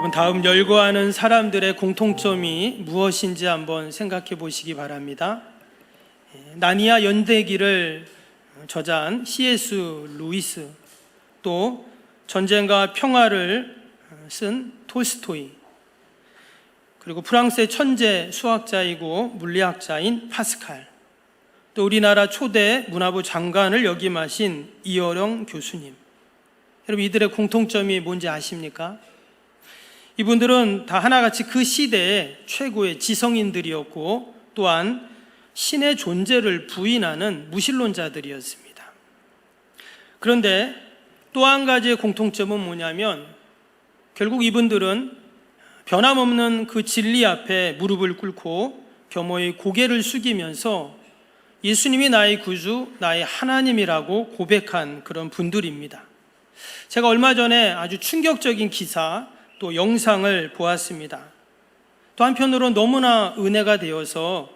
여러분, 다음 열거하는 사람들의 공통점이 무엇인지 한번 생각해 보시기 바랍니다. 나니아 연대기를 저자한 C.S. 루이스, 또 전쟁과 평화를 쓴 톨스토이, 그리고 프랑스의 천재 수학자이고 물리학자인 파스칼, 또 우리나라 초대 문화부 장관을 역임하신 이어령 교수님. 여러분, 이들의 공통점이 뭔지 아십니까? 이분들은 다 하나같이 그 시대의 최고의 지성인들이었고, 또한 신의 존재를 부인하는 무신론자들이었습니다. 그런데 또 한 가지의 공통점은 뭐냐면, 결국 이분들은 변함없는 그 진리 앞에 무릎을 꿇고 겸허히 고개를 숙이면서 예수님이 나의 구주, 나의 하나님이라고 고백한 그런 분들입니다. 제가 얼마 전에 아주 충격적인 기사, 또 영상을 보았습니다. 또 한편으로는 너무나 은혜가 되어서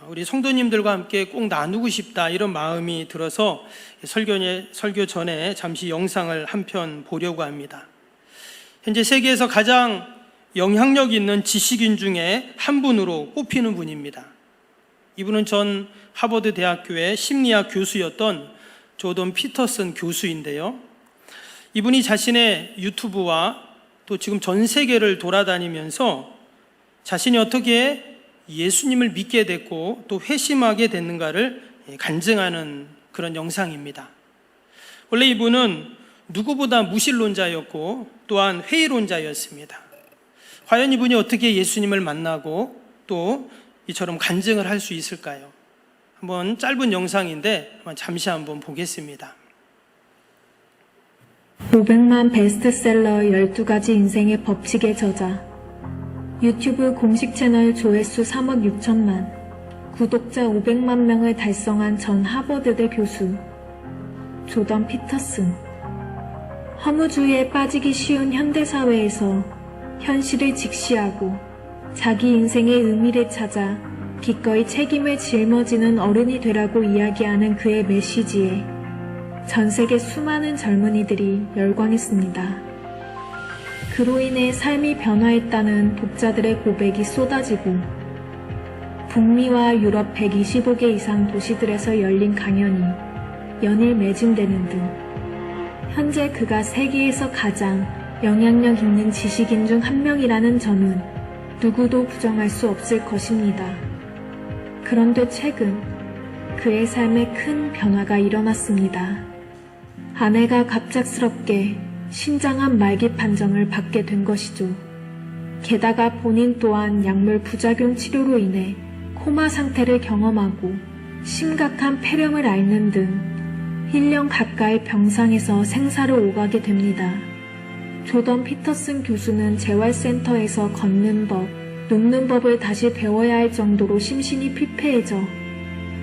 우리 성도님들과 함께 꼭 나누고 싶다, 이런 마음이 들어서 설교 전에 잠시 영상을 한 편 보려고 합니다. 현재 세계에서 가장 영향력 있는 지식인 중에 한 분으로 꼽히는 분입니다. 이분은 전 하버드 대학교의 심리학 교수였던 조던 피터슨 교수인데요. 이분이 자신의 유튜브와 또 지금 전 세계를 돌아다니면서 자신이 어떻게 예수님을 믿게 됐고 또 회심하게 됐는가를 간증하는 그런 영상입니다. 원래 이분은 누구보다 무신론자였고 또한 회의론자였습니다. 과연 이분이 어떻게 예수님을 만나고 또 이처럼 간증을 할 수 있을까요? 한번 짧은 영상인데 잠시 한번 보겠습니다. 500만 베스트셀러 12가지 인생의 법칙의 저자, 유튜브 공식 채널 조회수 3억 6천만, 구독자 500만 명을 달성한 전 하버드대 교수 조던 피터슨. 허무주의에 빠지기 쉬운 현대사회에서 현실을 직시하고 자기 인생의 의미를 찾아 기꺼이 책임을 짊어지는 어른이 되라고 이야기하는 그의 메시지에 전 세계 수많은 젊은이들이 열광했습니다. 그로 인해 삶이 변화했다는 독자들의 고백이 쏟아지고 북미와 유럽 125개 이상 도시들에서 열린 강연이 연일 매진되는 등 현재 그가 세계에서 가장 영향력 있는 지식인 중 한 명이라는 점은 누구도 부정할 수 없을 것입니다. 그런데 최근 그의 삶에 큰 변화가 일어났습니다. 아내가 갑작스럽게 신장암 말기 판정을 받게 된 것이죠. 게다가 본인 또한 약물 부작용 치료로 인해 코마 상태를 경험하고 심각한 폐렴을 앓는 등 1년 가까이 병상에서 생사를 오가게 됩니다. 조던 피터슨 교수는 재활센터에서 걷는 법, 눕는 법을 다시 배워야 할 정도로 심신이 피폐해져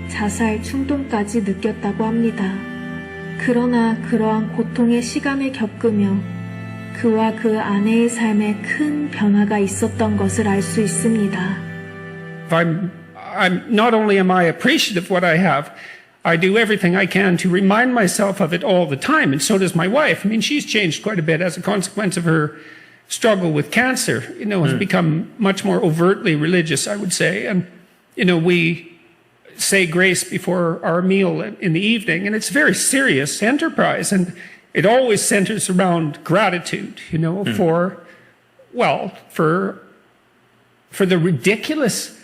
자살 충동까지 느꼈다고 합니다. 그러나 그러한 고통의 시간을 겪으며 그와 그 아내의 삶에 큰 변화가 있었던 것을 알 수 있습니다. I'm not only am I appreciative of what I have, I do everything I can to remind myself of it all the time, and so does my wife. I mean, she's changed quite a bit as a consequence of her struggle with cancer. Has become much more overtly religious, I would say. And, we say grace before our meal in the evening, and it's a very serious enterprise, and it always centers around gratitude, for the ridiculous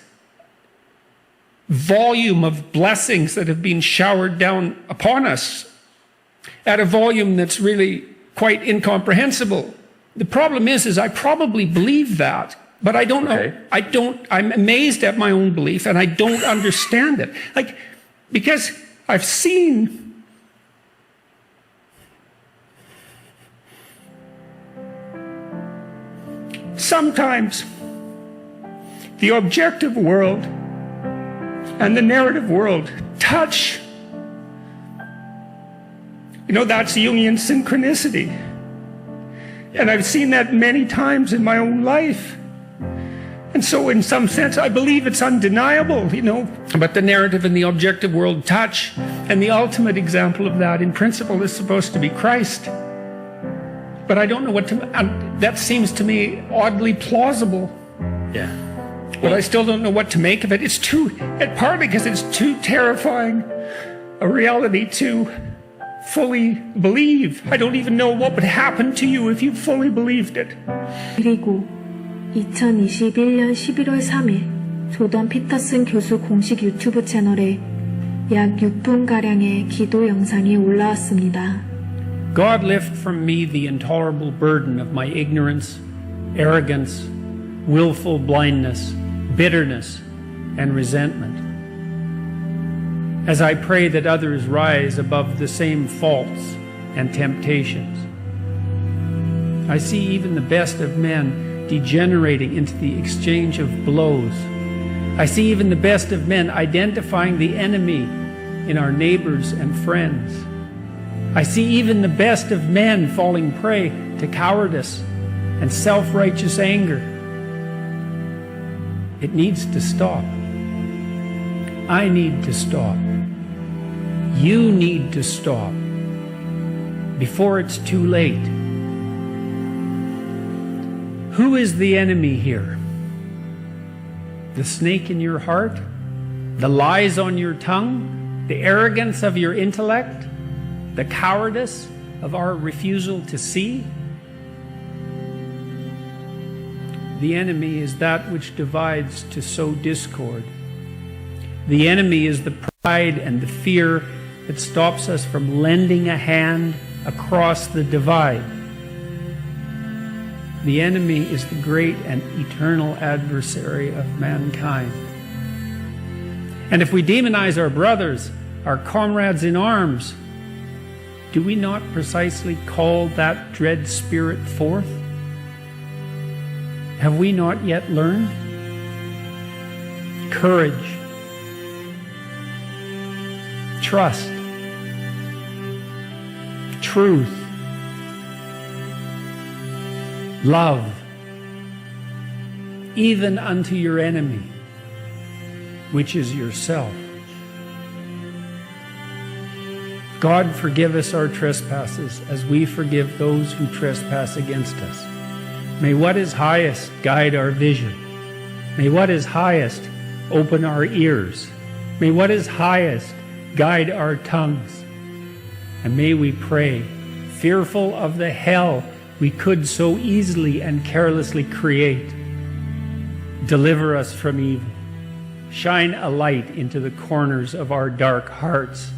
volume of blessings that have been showered down upon us at a volume that's really quite incomprehensible. The problem is I probably believe that, but I don't know. I'm amazed at my own belief, and I don't understand it. Because I've seen sometimes the objective world and the narrative world touch. That's Jungian synchronicity. And I've seen that many times in my own life. And so in some sense, I believe it's undeniable, But the narrative and the objective world touch. And the ultimate example of that in principle is supposed to be Christ. but I don't know what to, and that seems to me oddly plausible. Yeah. But I still don't know what to make of it. It's partly because it's too terrifying a reality to fully believe. I don't even know what would happen to you if you fully believed it. 그리고 2021년 11월 3일 조던 피터슨 교수 공식 유튜브 채널에 약 6분가량의 기도 영상이 올라왔습니다. God lift from me the intolerable burden of my ignorance, arrogance, willful blindness, bitterness, and resentment. As I pray that others rise above the same faults and temptations, I see even the best of men degenerating into the exchange of blows. I see even the best of men identifying the enemy in our neighbors and friends. I see even the best of men falling prey to cowardice and self-righteous anger. It needs to stop. I need to stop. You need to stop before it's too late. Who is the enemy here? The snake in your heart? The lies on your tongue? The arrogance of your intellect? The cowardice of our refusal to see? The enemy is that which divides to sow discord. The enemy is the pride and the fear that stops us from lending a hand across the divide. The enemy is the great and eternal adversary of mankind. And if we demonize our brothers, our comrades in arms, do we not precisely call that dread spirit forth? Have we not yet learned? Courage, trust, truth, love, even unto your enemy, which is yourself. God, forgive us our trespasses as we forgive those who trespass against us. May what is highest guide our vision. May what is highest open our ears. May what is highest guide our tongues. And may we pray, fearful of the hell we could so easily and carelessly create, deliver us from evil. Shine a light into the corners of our dark hearts.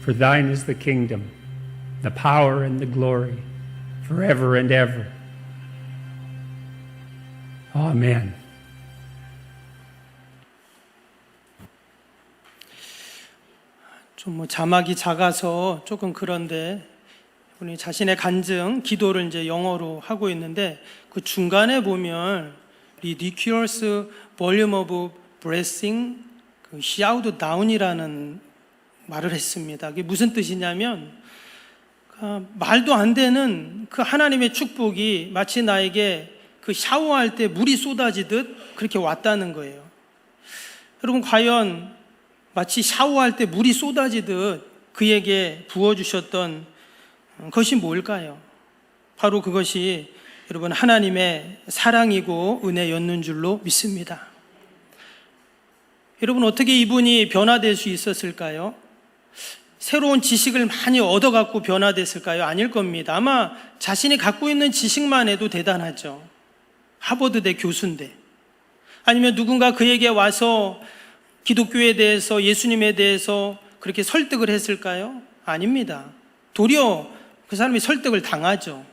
For thine is the kingdom, the power and the glory, forever and ever. Amen. 좀 자막이 작아서 조금 그런데 우리 자신의 간증, 기도를 이제 영어로 하고 있는데 그 중간에 보면 ridiculous volume of blessing, 그 shout down이라는 말을 했습니다. 그게 무슨 뜻이냐면 말도 안 되는 그 하나님의 축복이 마치 나에게 그 샤워할 때 물이 쏟아지듯 그렇게 왔다는 거예요. 여러분, 과연 마치 샤워할 때 물이 쏟아지듯 그에게 부어주셨던 것이 뭘까요? 바로 그것이 여러분 하나님의 사랑이고 은혜였는 줄로 믿습니다. 여러분, 어떻게 이분이 변화될 수 있었을까요? 새로운 지식을 많이 얻어갖고 변화됐을까요? 아닐 겁니다. 아마 자신이 갖고 있는 지식만 해도 대단하죠. 하버드대 교수인데, 아니면 누군가 그에게 와서 기독교에 대해서, 예수님에 대해서 그렇게 설득을 했을까요? 아닙니다. 도리어 그 사람이 설득을 당하죠.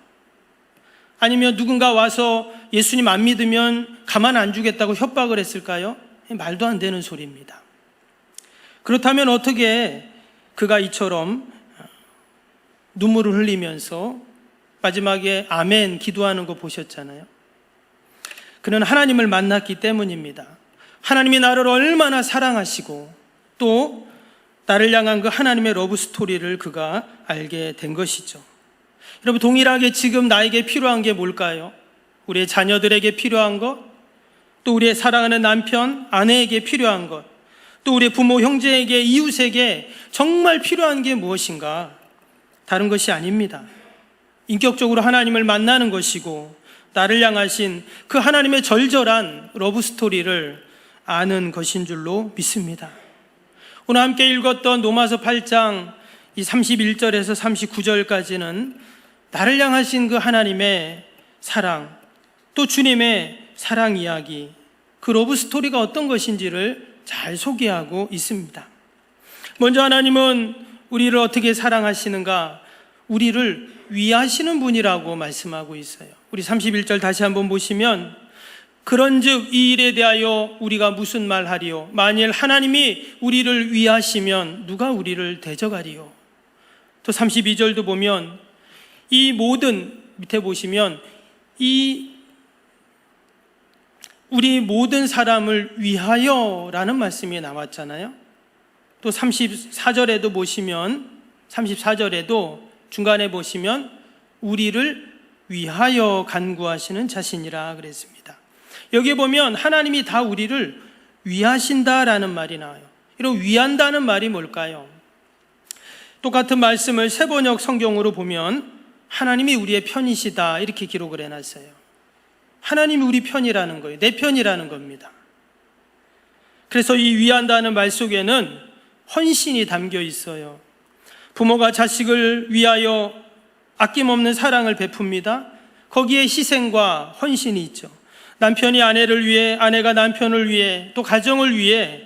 아니면 누군가 와서 예수님 안 믿으면 가만 안 주겠다고 협박을 했을까요? 말도 안 되는 소리입니다. 그렇다면 어떻게 그가 이처럼 눈물을 흘리면서 마지막에 아멘 기도하는 거 보셨잖아요. 그는 하나님을 만났기 때문입니다. 하나님이 나를 얼마나 사랑하시고 또 나를 향한 그 하나님의 러브 스토리를 그가 알게 된 것이죠. 여러분, 동일하게 지금 나에게 필요한 게 뭘까요? 우리의 자녀들에게 필요한 것, 또 우리의 사랑하는 남편, 아내에게 필요한 것, 또 우리의 부모, 형제에게, 이웃에게 정말 필요한 게 무엇인가? 다른 것이 아닙니다. 인격적으로 하나님을 만나는 것이고 나를 향하신 그 하나님의 절절한 러브 스토리를 아는 것인 줄로 믿습니다. 오늘 함께 읽었던 로마서 8장 이 31절에서 39절까지는 나를 향하신 그 하나님의 사랑, 또 주님의 사랑 이야기, 그 러브 스토리가 어떤 것인지를 잘 소개하고 있습니다. 먼저 하나님은 우리를 어떻게 사랑하시는가? 우리를 위하시는 분이라고 말씀하고 있어요. 우리 31절 다시 한번 보시면 그런즉 이 일에 대하여 우리가 무슨 말하리요? 만일 하나님이 우리를 위하시면 누가 우리를 대적하리요? 또 32절도 보면 이 모든, 밑에 보시면 이 우리 모든 사람을 위하여라는 말씀이 나왔잖아요. 또 34절에도 보시면 34절에도 중간에 보시면 우리를 위하여 간구하시는 자신이라 그랬습니다. 여기에 보면 하나님이 다 우리를 위하신다라는 말이 나와요. 이런 위한다는 말이 뭘까요? 똑같은 말씀을 세번역 성경으로 보면 하나님이 우리의 편이시다 이렇게 기록을 해놨어요. 하나님이 우리 편이라는 거예요. 내 편이라는 겁니다. 그래서 이 위한다는 말 속에는 헌신이 담겨 있어요. 부모가 자식을 위하여 아낌없는 사랑을 베풉니다. 거기에 희생과 헌신이 있죠. 남편이 아내를 위해, 아내가 남편을 위해, 또 가정을 위해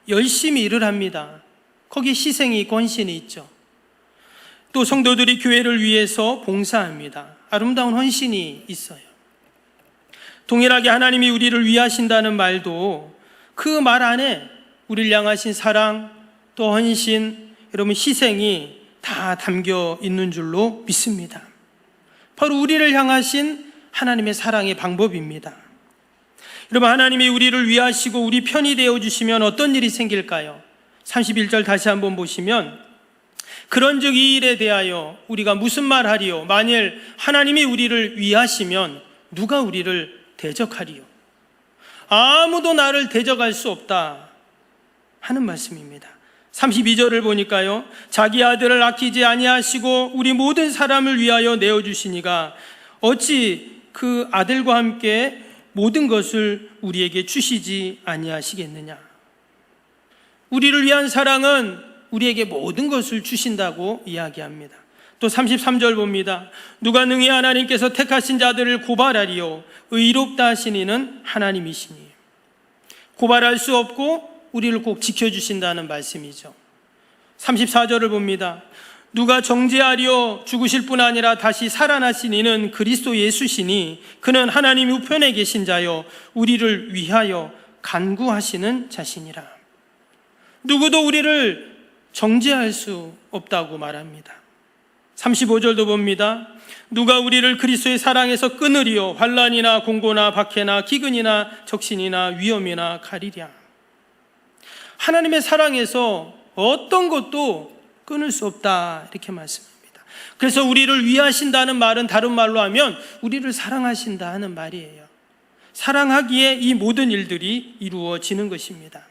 열심히 일을 합니다. 거기에 희생이 있고 헌신이 있죠. 또 성도들이 교회를 위해서 봉사합니다. 아름다운 헌신이 있어요. 동일하게 하나님이 우리를 위하신다는 말도 그 말 안에 우리를 향하신 사랑, 또 헌신, 여러분 희생이 다 담겨 있는 줄로 믿습니다. 바로 우리를 향하신 하나님의 사랑의 방법입니다. 여러분, 하나님이 우리를 위하시고 우리 편이 되어주시면 어떤 일이 생길까요? 31절 다시 한번 보시면 그런즉 이 일에 대하여 우리가 무슨 말하리요? 만일 하나님이 우리를 위하시면 누가 우리를 대적하리요? 아무도 나를 대적할 수 없다 하는 말씀입니다. 32절을 보니까요, 자기 아들을 아끼지 아니하시고 우리 모든 사람을 위하여 내어주시니가 어찌 그 아들과 함께 모든 것을 우리에게 주시지 아니하시겠느냐. 우리를 위한 사랑은 우리에게 모든 것을 주신다고 이야기합니다. 또 33절 봅니다. 누가 능히 하나님께서 택하신 자들을 고발하리요? 의롭다 하신 이는 하나님이시니. 고발할 수 없고 우리를 꼭 지켜주신다는 말씀이죠. 34절을 봅니다. 누가 정죄하리요? 죽으실 뿐 아니라 다시 살아나신 이는 그리스도 예수시니 그는 하나님 우편에 계신 자요 우리를 위하여 간구하시는 자신이라. 누구도 우리를 정죄할 수 없다고 말합니다. 35절도 봅니다. 누가 우리를 그리스도의 사랑에서 끊으리요? 환난이나 공고나 박해나 기근이나 적신이나 위험이나 칼이랴. 하나님의 사랑에서 어떤 것도 끊을 수 없다 이렇게 말씀합니다. 그래서 우리를 위하신다는 말은 다른 말로 하면 우리를 사랑하신다 하는 말이에요. 사랑하기에 이 모든 일들이 이루어지는 것입니다.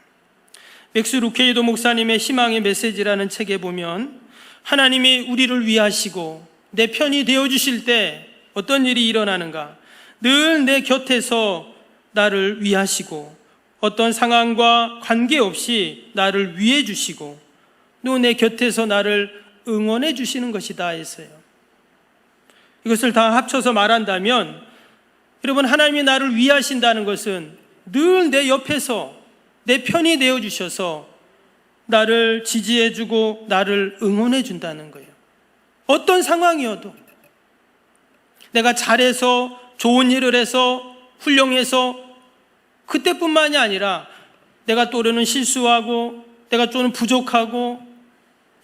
맥스 루케이도 목사님의 희망의 메시지라는 책에 보면 하나님이 우리를 위하시고 내 편이 되어주실 때 어떤 일이 일어나는가? 늘 내 곁에서 나를 위하시고 어떤 상황과 관계없이 나를 위해 주시고 또 내 곁에서 나를 응원해 주시는 것이다 했어요. 이것을 다 합쳐서 말한다면 여러분, 하나님이 나를 위하신다는 것은 늘 내 옆에서 내 편이 되어주셔서 나를 지지해주고 나를 응원해준다는 거예요. 어떤 상황이어도 내가 잘해서 좋은 일을 해서 훌륭해서 그때뿐만이 아니라 내가 또래는 실수하고 내가 또는 부족하고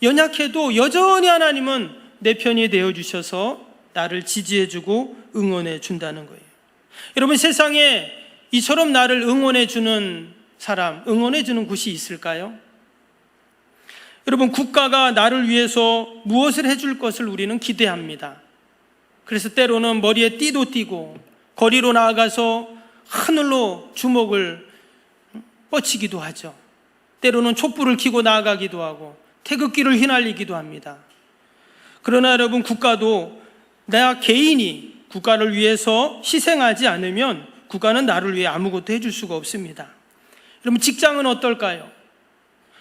연약해도 여전히 하나님은 내 편이 되어주셔서 나를 지지해주고 응원해준다는 거예요. 여러분, 세상에 이처럼 나를 응원해주는 사람, 응원해주는 곳이 있을까요? 여러분, 국가가 나를 위해서 무엇을 해줄 것을 우리는 기대합니다. 그래서 때로는 머리에 띠도 띠고 거리로 나아가서 하늘로 주먹을 뻗치기도 하죠. 때로는 촛불을 켜고 나아가기도 하고 태극기를 휘날리기도 합니다. 그러나 여러분, 국가도 나 개인이 국가를 위해서 희생하지 않으면 국가는 나를 위해 아무것도 해줄 수가 없습니다. 여러분, 직장은 어떨까요?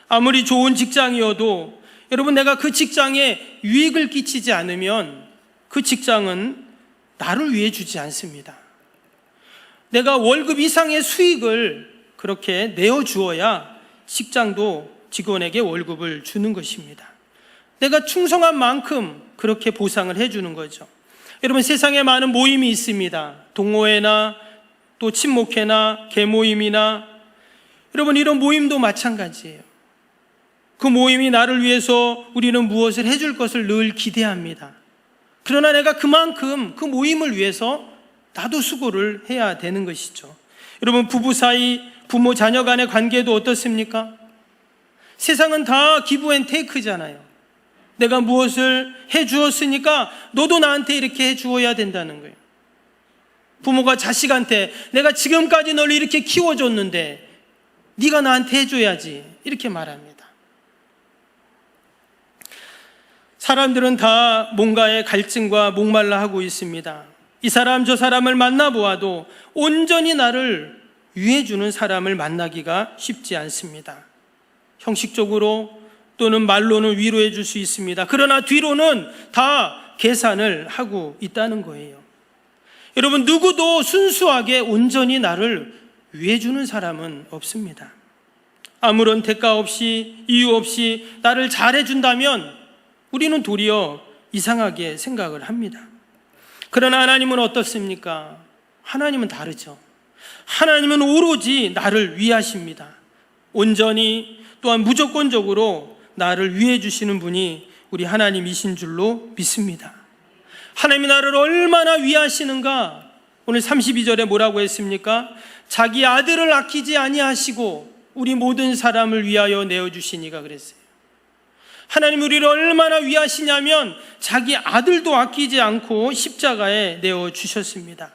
아무리 좋은 직장이어도 여러분, 내가 그 직장에 유익을 끼치지 않으면 그 직장은 나를 위해 주지 않습니다. 내가 월급 이상의 수익을 그렇게 내어주어야 직장도 직원에게 월급을 주는 것입니다. 내가 충성한 만큼 그렇게 보상을 해주는 거죠. 여러분, 세상에 많은 모임이 있습니다. 동호회나 또 친목회나 계모임이나, 여러분, 이런 모임도 마찬가지예요. 그 모임이 나를 위해서 우리는 무엇을 해줄 것을 늘 기대합니다. 그러나 내가 그만큼 그 모임을 위해서 나도 수고를 해야 되는 것이죠. 여러분, 부부 사이, 부모 자녀 간의 관계도 어떻습니까? 세상은 다 기브 앤 테이크잖아요. 내가 무엇을 해 주었으니까 너도 나한테 이렇게 해 주어야 된다는 거예요. 부모가 자식한테 내가 지금까지 널 이렇게 키워줬는데 네가 나한테 해줘야지, 이렇게 말합니다. 사람들은 다 뭔가의 갈증과 목말라 하고 있습니다. 이 사람 저 사람을 만나보아도 온전히 나를 위해주는 사람을 만나기가 쉽지 않습니다. 형식적으로 또는 말로는 위로해 줄 수 있습니다. 그러나 뒤로는 다 계산을 하고 있다는 거예요. 여러분, 누구도 순수하게 온전히 나를 위해주는 사람은 없습니다. 아무런 대가 없이 이유 없이 나를 잘해준다면 우리는 도리어 이상하게 생각을 합니다. 그러나 하나님은 어떻습니까? 하나님은 다르죠. 하나님은 오로지 나를 위하십니다. 온전히, 또한 무조건적으로 나를 위해 주시는 분이 우리 하나님이신 줄로 믿습니다. 하나님이 나를 얼마나 위하시는가? 오늘 32절에 뭐라고 했습니까? 자기 아들을 아끼지 아니하시고 우리 모든 사람을 위하여 내어주시니가 그랬어요. 하나님이 우리를 얼마나 위하시냐면 자기 아들도 아끼지 않고 십자가에 내어주셨습니다.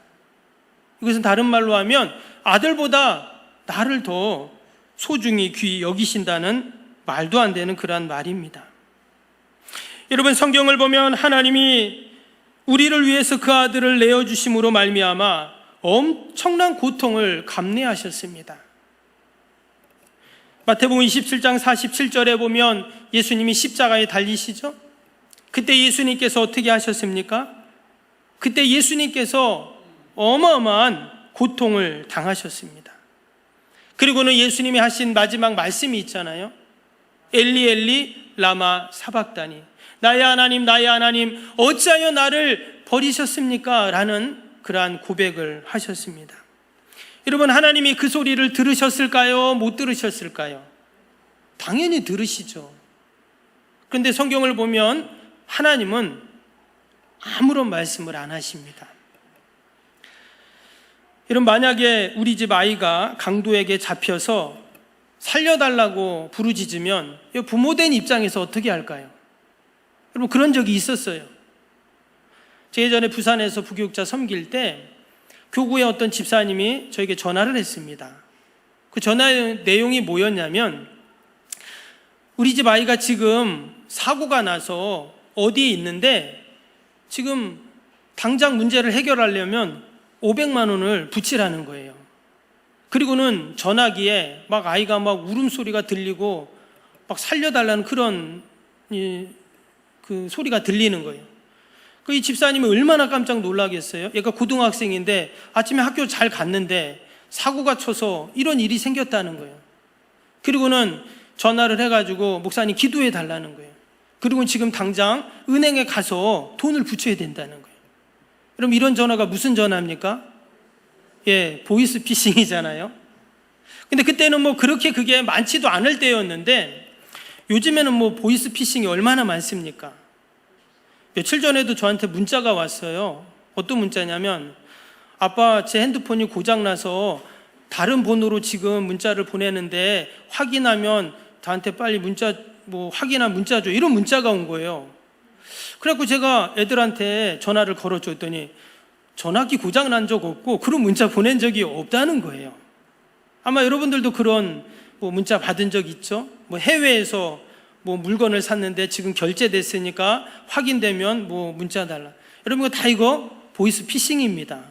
이것은 다른 말로 하면 아들보다 나를 더 소중히 귀히 여기신다는 말도 안 되는 그러한 말입니다. 여러분, 성경을 보면 하나님이 우리를 위해서 그 아들을 내어주심으로 말미암아 엄청난 고통을 감내하셨습니다. 마태복음 27장 47절에 보면 예수님이 십자가에 달리시죠? 그때 예수님께서 어떻게 하셨습니까? 그때 예수님께서 어마어마한 고통을 당하셨습니다. 그리고는 예수님이 하신 마지막 말씀이 있잖아요. 엘리 엘리 라마 사박다니, 나의 하나님 나의 하나님 어찌하여 나를 버리셨습니까? 라는 그러한 고백을 하셨습니다. 여러분, 하나님이 그 소리를 들으셨을까요? 못 들으셨을까요? 당연히 들으시죠. 그런데 성경을 보면 하나님은 아무런 말씀을 안 하십니다. 여러분, 만약에 우리 집 아이가 강도에게 잡혀서 살려달라고 부르짖으면 부모된 입장에서 어떻게 할까요? 여러분, 그런 적이 있었어요. 제가 예전에 부산에서 부교육자 섬길 때 교구의 어떤 집사님이 저에게 전화를 했습니다. 그 전화 내용이 뭐였냐면, 우리 집 아이가 지금 사고가 나서 어디에 있는데 지금 당장 문제를 해결하려면 500만 원을 붙이라는 거예요. 그리고는 전화기에 막 아이가 막 울음소리가 들리고 막 살려달라는 그런 그 소리가 들리는 거예요. 그 이 집사님이 얼마나 깜짝 놀라겠어요? 얘가 고등학생인데 아침에 학교 잘 갔는데 사고가 쳐서 이런 일이 생겼다는 거예요. 그리고는 전화를 해가지고 목사님 기도해 달라는 거예요. 그리고 지금 당장 은행에 가서 돈을 붙여야 된다는 거예요. 그럼 이런 전화가 무슨 전화입니까? 보이스 피싱이잖아요. 근데 그때는 뭐 그렇게 그게 많지도 않을 때였는데 요즘에는 뭐 보이스 피싱이 얼마나 많습니까? 며칠 전에도 저한테 문자가 왔어요. 어떤 문자냐면, 아빠 제 핸드폰이 고장나서 다른 번호로 지금 문자를 보내는데 확인하면 저한테 빨리 문자 확인한 문자 줘, 이런 문자가 온 거예요. 그래갖고 제가 애들한테 전화를 걸어줬더니 전화기 고장 난 적 없고 그런 문자 보낸 적이 없다는 거예요. 아마 여러분들도 그런 문자 받은 적 있죠? 해외에서 물건을 샀는데 지금 결제됐으니까 확인되면 문자 달라. 여러분 이거 보이스 피싱입니다.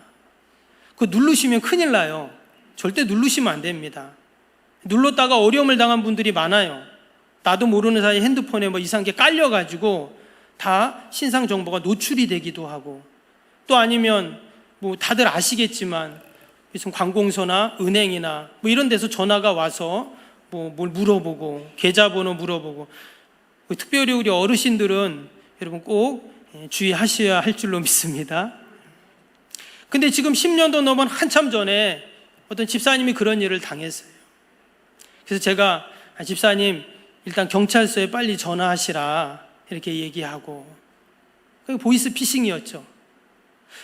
그거 누르시면 큰일 나요. 절대 누르시면 안 됩니다. 눌렀다가 어려움을 당한 분들이 많아요. 나도 모르는 사이에 핸드폰에 뭐 이상한 게 깔려가지고 다 신상 정보가 노출이 되기도 하고, 또 아니면 뭐 다들 아시겠지만 무슨 관공서나 은행이나 뭐 이런 데서 전화가 와서 뭐 뭘 물어보고 계좌번호 물어보고, 특별히 우리 어르신들은 여러분 꼭 주의하셔야 할 줄로 믿습니다. 근데 지금 10년도 넘은 한참 전에 어떤 집사님이 그런 일을 당했어요. 그래서 제가 집사님 일단 경찰서에 빨리 전화하시라 이렇게 얘기하고, 그게 보이스 피싱이었죠.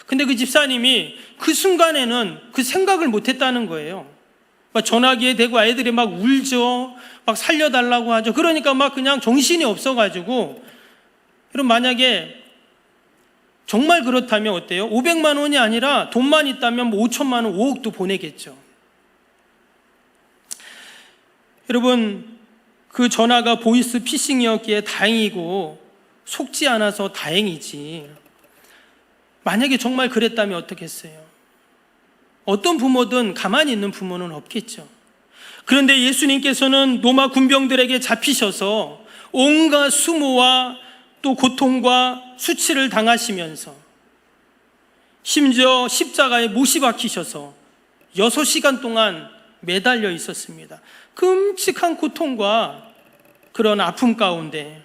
근데 그 집사님이 그 순간에는 그 생각을 못했다는 거예요. 막 전화기에 대고 애들이 막 울죠. 막 살려달라고 하죠. 그러니까 막 그냥 정신이 없어가지고, 여러분 만약에 정말 그렇다면 어때요? 500만 원이 아니라 돈만 있다면 뭐 5천만 원, 5억도 보내겠죠. 여러분, 그 전화가 보이스 피싱이었기에 다행이고 속지 않아서 다행이지, 만약에 정말 그랬다면 어떻겠어요? 어떤 부모든 가만히 있는 부모는 없겠죠. 그런데 예수님께서는 로마 군병들에게 잡히셔서 온갖 수모와 또 고통과 수치를 당하시면서 심지어 십자가에 못이 박히셔서 6시간 동안 매달려 있었습니다. 끔찍한 고통과 그런 아픔 가운데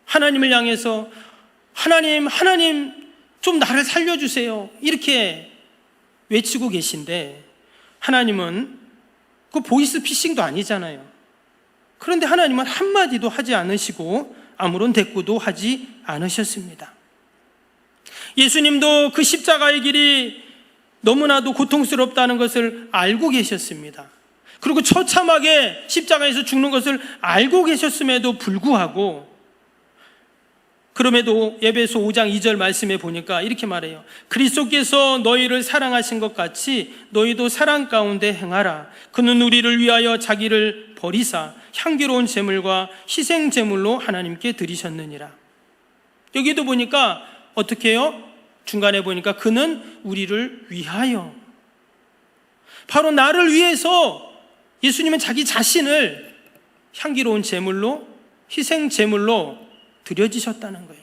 하나님을 향해서 하나님 좀 나를 살려주세요 이렇게 외치고 계신데, 하나님은 그 보이스 피싱도 아니잖아요. 그런데 하나님은 한마디도 하지 않으시고 아무런 대꾸도 하지 않으셨습니다. 예수님도 그 십자가의 길이 너무나도 고통스럽다는 것을 알고 계셨습니다. 그리고 처참하게 십자가에서 죽는 것을 알고 계셨음에도 불구하고, 그럼에도 에베소 5장 2절 말씀에 보니까 이렇게 말해요. 그리스도께서 너희를 사랑하신 것 같이 너희도 사랑 가운데 행하라. 그는 우리를 위하여 자기를 버리사 향기로운 제물과 희생 제물로 하나님께 드리셨느니라. 여기도 보니까 어떻게 해요? 중간에 보니까 그는 우리를 위하여, 바로 나를 위해서 예수님은 자기 자신을 향기로운 제물로, 희생 제물로 드려지셨다는 거예요.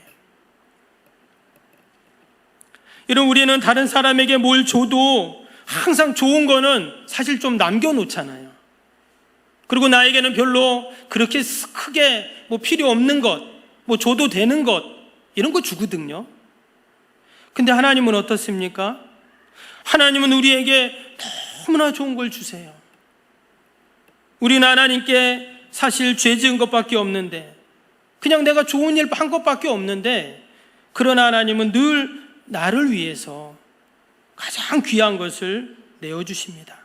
여러분, 우리는 다른 사람에게 뭘 줘도 항상 좋은 거는 사실 좀 남겨놓잖아요. 그리고 나에게는 별로 그렇게 크게 뭐 필요 없는 것, 뭐 줘도 되는 것, 이런 거 주거든요. 근데 하나님은 어떻습니까? 하나님은 우리에게 너무나 좋은 걸 주세요. 우리는 하나님께 사실 죄 지은 것밖에 없는데, 그냥 내가 좋은 일 한 것밖에 없는데, 그러나 하나님은 늘 나를 위해서 가장 귀한 것을 내어주십니다.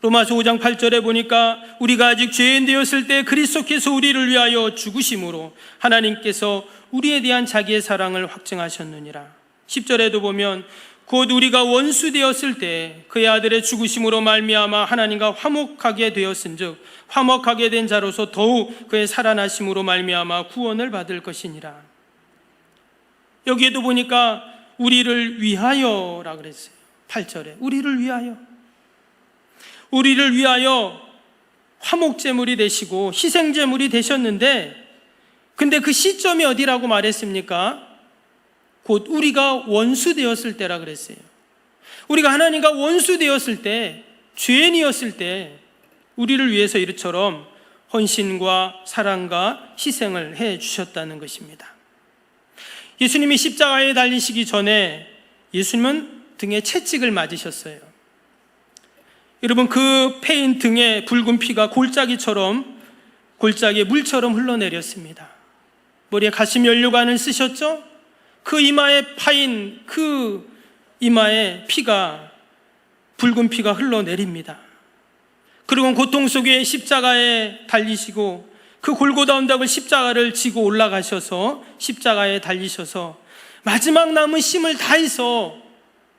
로마서 5장 8절에 보니까 우리가 아직 죄인 되었을 때 그리스도께서 우리를 위하여 죽으심으로 하나님께서 우리에 대한 자기의 사랑을 확증하셨느니라. 10절에도 보면 곧 우리가 원수 되었을 때 그의 아들의 죽으심으로 말미암아 하나님과 화목하게 되었은즉 화목하게 된 자로서 더욱 그의 살아나심으로 말미암아 구원을 받을 것이니라. 여기에도 보니까 우리를 위하여라 그랬어요. 8절에 우리를 위하여 화목제물이 되시고 희생제물이 되셨는데, 근데 그 시점이 어디라고 말했습니까? 곧 우리가 원수 되었을 때라 그랬어요. 우리가 하나님과 원수 되었을 때, 죄인이었을 때 우리를 위해서 이처럼 헌신과 사랑과 희생을 해 주셨다는 것입니다. 예수님이 십자가에 달리시기 전에 예수님은 등에 채찍을 맞으셨어요. 여러분, 그 패인 등에 붉은 피가 골짜기에 물처럼 흘러내렸습니다. 머리에 가시 연료관을 쓰셨죠? 그 이마에 파인 그 이마에 피가, 붉은 피가 흘러내립니다. 그리고 고통 속에 십자가에 달리시고 그 골고다 언덕을 십자가를 지고 올라가셔서 십자가에 달리셔서 마지막 남은 힘을 다해서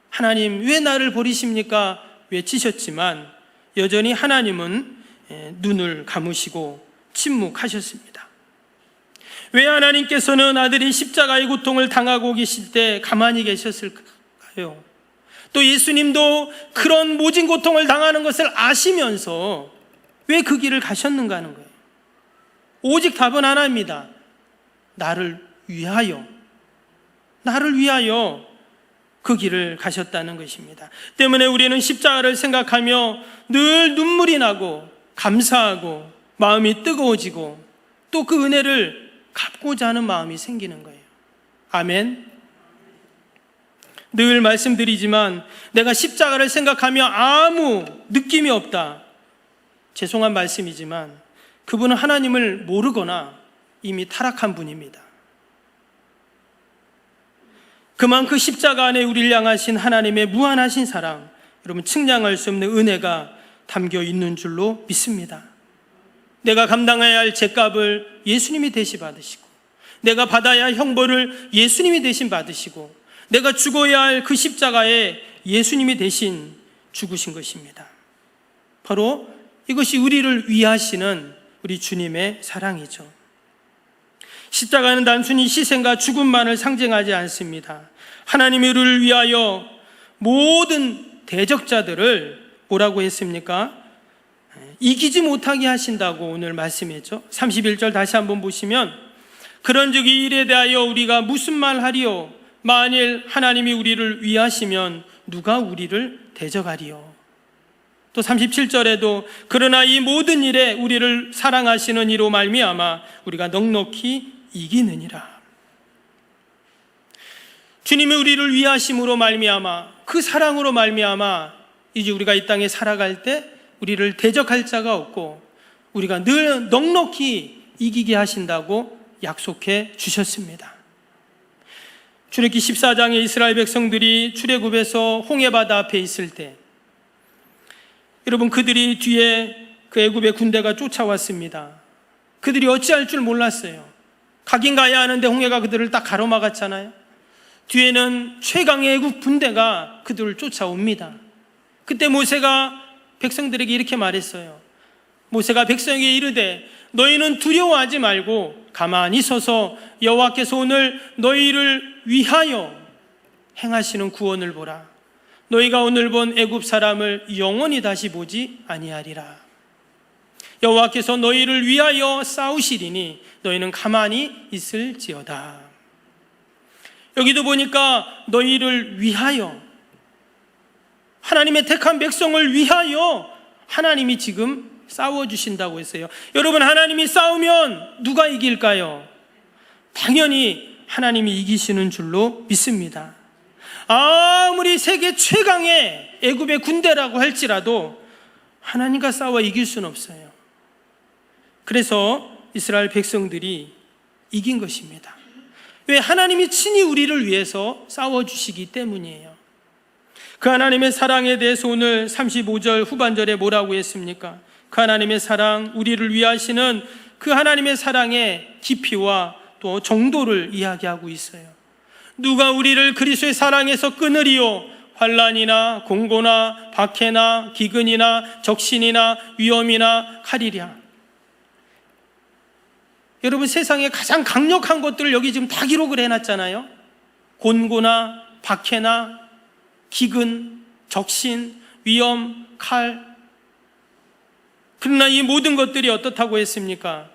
하나님 왜 나를 버리십니까? 외치셨지만 여전히 하나님은 눈을 감으시고 침묵하셨습니다. 왜 하나님께서는 아들이 십자가의 고통을 당하고 계실 때 가만히 계셨을까요? 또 예수님도 그런 모진 고통을 당하는 것을 아시면서 왜 그 길을 가셨는가 하는 거예요. 오직 답은 하나입니다. 나를 위하여 그 길을 가셨다는 것입니다. 때문에 우리는 십자가를 생각하며 늘 눈물이 나고 감사하고 마음이 뜨거워지고 또 그 은혜를 갚고자 하는 마음이 생기는 거예요. 아멘. 늘 말씀드리지만 내가 십자가를 생각하며 아무 느낌이 없다. 죄송한 말씀이지만 그분은 하나님을 모르거나 이미 타락한 분입니다. 그만 그 십자가 안에 우리를 향하신 하나님의 무한하신 사랑, 여러분 측량할 수 없는 은혜가 담겨 있는 줄로 믿습니다. 내가 감당해야 할 죄값을 예수님이 대신 받으시고, 내가 받아야 할 형벌을 예수님이 대신 받으시고, 내가 죽어야 할 그 십자가에 예수님이 대신 죽으신 것입니다. 바로 이것이 우리를 위하시는 우리 주님의 사랑이죠. 십자가는 단순히 희생과 죽음만을 상징하지 않습니다. 하나님이 우리를 위하여 모든 대적자들을 뭐라고 했습니까? 이기지 못하게 하신다고 오늘 말씀했죠. 31절 다시 한번 보시면, 그런즉 이 일에 대하여 우리가 무슨 말 하리요? 만일 하나님이 우리를 위하시면 누가 우리를 대적하리요? 또 37절에도 그러나 이 모든 일에 우리를 사랑하시는 이로 말미암아 우리가 넉넉히 이기느니라. 주님이 우리를 위하심으로 말미암아, 그 사랑으로 말미암아 이제 우리가 이 땅에 살아갈 때 우리를 대적할 자가 없고 우리가 늘 넉넉히 이기게 하신다고 약속해 주셨습니다. 출애굽기 14장에 이스라엘 백성들이 출애굽에서 홍해바다 앞에 있을 때, 여러분 그들이 뒤에 그 애굽의 군대가 쫓아왔습니다. 그들이 어찌할 줄 몰랐어요. 가긴 가야 하는데 홍해가 그들을 딱 가로막았잖아요. 뒤에는 최강의 애굽 군대가 그들을 쫓아옵니다. 그때 모세가 백성들에게 이렇게 말했어요. 모세가 백성에게 이르되 너희는 두려워하지 말고 가만히 서서 여호와께서 오늘 너희를 위하여 행하시는 구원을 보라. 너희가 오늘 본 애굽 사람을 영원히 다시 보지 아니하리라. 여호와께서 너희를 위하여 싸우시리니 너희는 가만히 있을지어다. 여기도 보니까 너희를 위하여, 하나님의 택한 백성을 위하여 하나님이 지금 싸워주신다고 했어요. 여러분, 하나님이 싸우면 누가 이길까요? 당연히 하나님이 이기시는 줄로 믿습니다. 아무리 세계 최강의 애굽의 군대라고 할지라도 하나님과 싸워 이길 수는 없어요. 그래서 이스라엘 백성들이 이긴 것입니다. 왜? 하나님이 친히 우리를 위해서 싸워주시기 때문이에요. 그 하나님의 사랑에 대해서 오늘 35절 후반절에 뭐라고 했습니까? 그 하나님의 사랑, 우리를 위하시는 그 하나님의 사랑의 깊이와 또 정도를 이야기하고 있어요. 누가 우리를 그리스도의 사랑에서 끊으리요? 환난이나 공고나 박해나 기근이나 적신이나 위험이나 칼이랴. 여러분, 세상에 가장 강력한 것들을 여기 지금 다 기록을 해놨잖아요. 곤고나 박해나 기근, 적신, 위험, 칼. 그러나 이 모든 것들이 어떻다고 했습니까?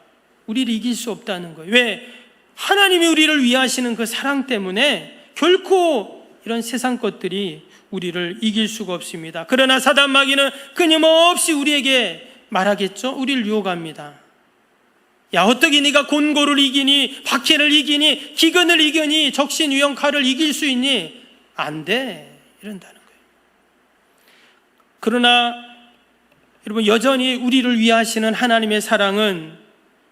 우리를 이길 수 없다는 거예요. 왜? 하나님이 우리를 위하시는 그 사랑 때문에 결코 이런 세상 것들이 우리를 이길 수가 없습니다. 그러나 사단 마귀는 끊임없이 우리에게 말하겠죠? 우리를 유혹합니다. 야, 어떻게 네가 곤고를 이기니, 박해를 이기니, 기근을 이기니, 적신, 위험, 칼을 이길 수 있니? 안 돼. 이런다는 거예요. 그러나 여러분, 여전히 우리를 위하시는 하나님의 사랑은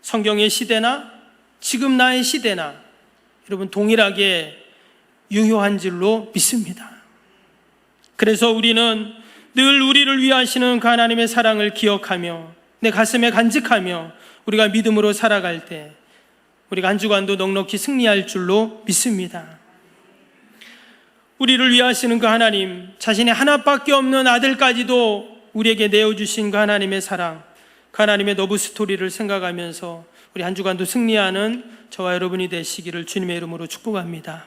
성경의 시대나 지금 나의 시대나 여러분 동일하게 유효한 줄로 믿습니다. 그래서 우리는 늘 우리를 위하시는 그 하나님의 사랑을 기억하며 내 가슴에 간직하며 우리가 믿음으로 살아갈 때 우리가 한 주간도 넉넉히 승리할 줄로 믿습니다. 우리를 위하시는 그 하나님, 자신의 하나밖에 없는 아들까지도 우리에게 내어주신 그 하나님의 사랑, 그 하나님의 러브 스토리를 생각하면서 우리 한 주간도 승리하는 저와 여러분이 되시기를 주님의 이름으로 축복합니다.